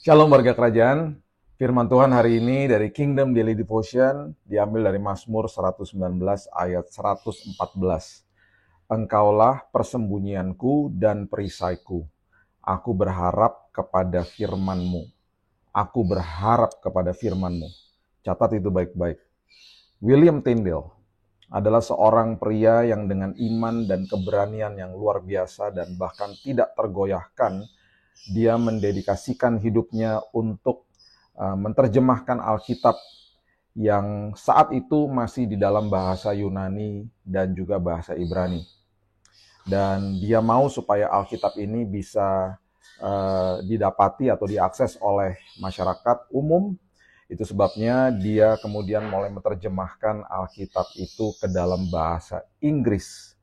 Shalom warga kerajaan, firman Tuhan hari ini dari Kingdom Daily Devotion diambil dari Mazmur 119 ayat 114. Engkaulah persembunyianku dan perisaiku. Aku berharap kepada firman-Mu. Aku berharap kepada firman-Mu. Catat itu baik-baik. William Tyndale adalah seorang pria yang dengan iman dan keberanian yang luar biasa dan bahkan tidak tergoyahkan, dia mendedikasikan hidupnya untuk menerjemahkan Alkitab yang saat itu masih di dalam bahasa Yunani dan juga bahasa Ibrani. Dan dia mau supaya Alkitab ini bisa didapati atau diakses oleh masyarakat umum. Itu sebabnya dia kemudian mulai menerjemahkan Alkitab itu ke dalam bahasa Inggris.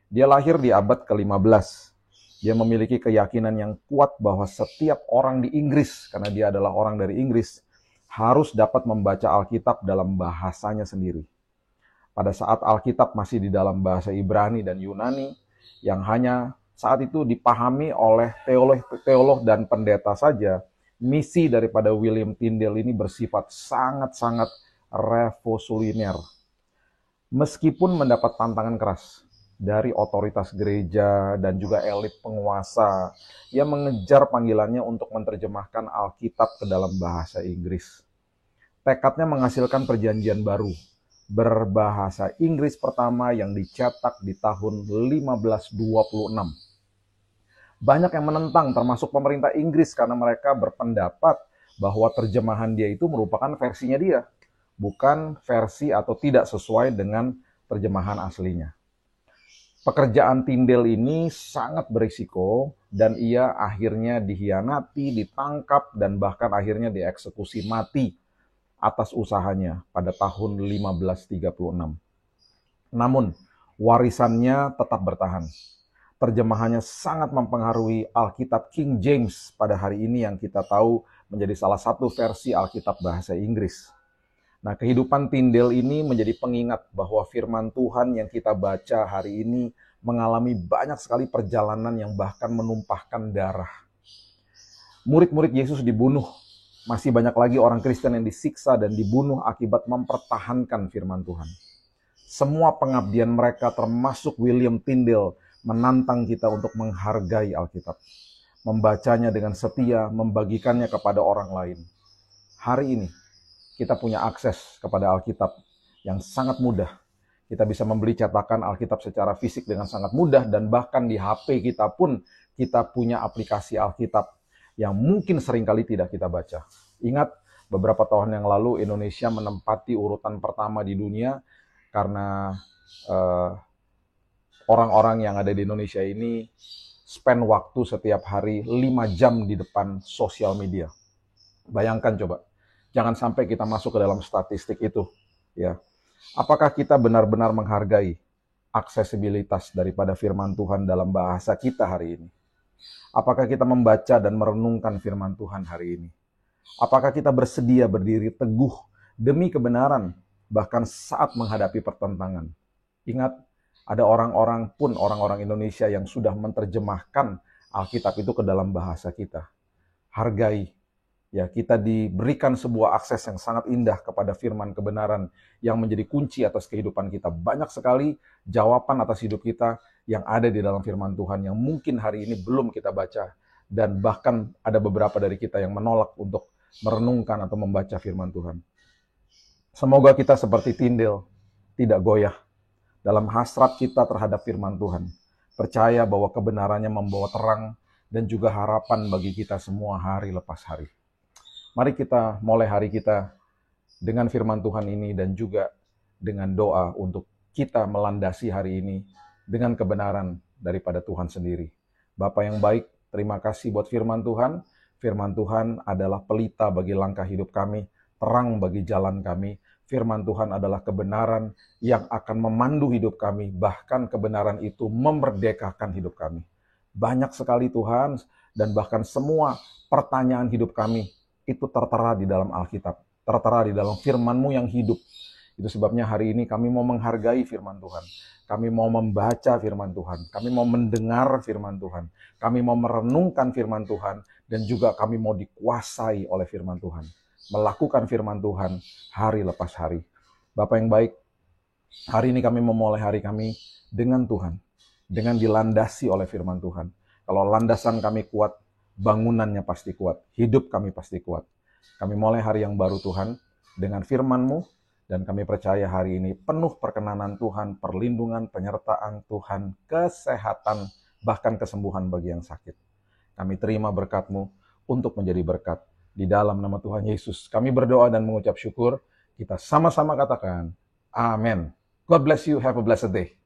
Dia lahir di abad ke-15. Dia memiliki keyakinan yang kuat bahwa setiap orang di Inggris, karena dia adalah orang dari Inggris, harus dapat membaca Alkitab dalam bahasanya sendiri. Pada saat Alkitab masih di dalam bahasa Ibrani dan Yunani, yang hanya saat itu dipahami oleh teolog dan pendeta saja, misi daripada William Tyndale ini bersifat sangat-sangat revolusioner. Meskipun mendapat tantangan keras dari otoritas gereja dan juga elit penguasa, ia mengejar panggilannya untuk menerjemahkan Alkitab ke dalam bahasa Inggris. Tekadnya menghasilkan perjanjian baru berbahasa Inggris pertama yang dicetak di tahun 1526. Banyak yang menentang, termasuk pemerintah Inggris, karena mereka berpendapat bahwa terjemahan dia itu merupakan versinya dia, bukan versi atau tidak sesuai dengan terjemahan aslinya. Pekerjaan Tyndale ini sangat berisiko dan ia akhirnya dihianati, ditangkap, dan bahkan akhirnya dieksekusi mati atas usahanya pada tahun 1536. Namun, warisannya tetap bertahan. Terjemahannya sangat mempengaruhi Alkitab King James pada hari ini yang kita tahu menjadi salah satu versi Alkitab bahasa Inggris. Nah, kehidupan Tyndale ini menjadi pengingat bahwa firman Tuhan yang kita baca hari ini mengalami banyak sekali perjalanan yang bahkan menumpahkan darah. Murid-murid Yesus dibunuh. Masih banyak lagi orang Kristen yang disiksa dan dibunuh akibat mempertahankan firman Tuhan. Semua pengabdian mereka termasuk William Tyndale menantang kita untuk menghargai Alkitab. Membacanya dengan setia, membagikannya kepada orang lain. Hari ini, kita punya akses kepada Alkitab yang sangat mudah. Kita bisa membeli cetakan Alkitab secara fisik dengan sangat mudah, dan bahkan di HP kita pun kita punya aplikasi Alkitab yang mungkin seringkali tidak kita baca. Ingat, beberapa tahun yang lalu Indonesia menempati urutan pertama di dunia karena orang-orang yang ada di Indonesia ini spend waktu setiap hari 5 jam di depan sosial media. Bayangkan coba. Jangan sampai kita masuk ke dalam statistik itu, ya. Apakah kita benar-benar menghargai aksesibilitas daripada firman Tuhan dalam bahasa kita hari ini? Apakah kita membaca dan merenungkan firman Tuhan hari ini? Apakah kita bersedia berdiri teguh demi kebenaran bahkan saat menghadapi pertentangan? Ingat, ada orang-orang Indonesia yang sudah menerjemahkan Alkitab itu ke dalam bahasa kita. Hargai. Ya, kita diberikan sebuah akses yang sangat indah kepada firman kebenaran yang menjadi kunci atas kehidupan kita. Banyak sekali jawaban atas hidup kita yang ada di dalam firman Tuhan yang mungkin hari ini belum kita baca. Dan bahkan ada beberapa dari kita yang menolak untuk merenungkan atau membaca firman Tuhan. Semoga kita seperti Tyndale, tidak goyah dalam hasrat kita terhadap firman Tuhan. Percaya bahwa kebenarannya membawa terang dan juga harapan bagi kita semua hari lepas hari. Mari kita mulai hari kita dengan firman Tuhan ini dan juga dengan doa untuk kita melandasi hari ini dengan kebenaran daripada Tuhan sendiri. Bapa yang baik, terima kasih buat firman Tuhan. Firman Tuhan adalah pelita bagi langkah hidup kami, terang bagi jalan kami. Firman Tuhan adalah kebenaran yang akan memandu hidup kami, bahkan kebenaran itu memerdekakan hidup kami. Banyak sekali Tuhan, dan bahkan semua pertanyaan hidup kami itu tertera di dalam Alkitab, tertera di dalam firman-Mu yang hidup, Itu sebabnya hari ini kami mau menghargai firman Tuhan. Kami mau membaca firman Tuhan. Kami mau mendengar firman Tuhan. Kami mau merenungkan firman Tuhan. Dan juga kami mau dikuasai oleh firman Tuhan. Melakukan firman Tuhan hari lepas hari. Bapak yang baik, hari ini kami memulai hari kami dengan Tuhan. Dengan dilandasi oleh firman Tuhan. Kalau landasan kami kuat, bangunannya pasti kuat. Hidup kami pasti kuat. Kami mulai hari yang baru Tuhan dengan firman-Mu. Dan kami percaya hari ini penuh perkenanan Tuhan, perlindungan, penyertaan Tuhan, kesehatan, bahkan kesembuhan bagi yang sakit. Kami terima berkat-Mu untuk menjadi berkat. Di dalam nama Tuhan Yesus, kami berdoa dan mengucap syukur. Kita sama-sama katakan, Amin. God bless you. Have a blessed day.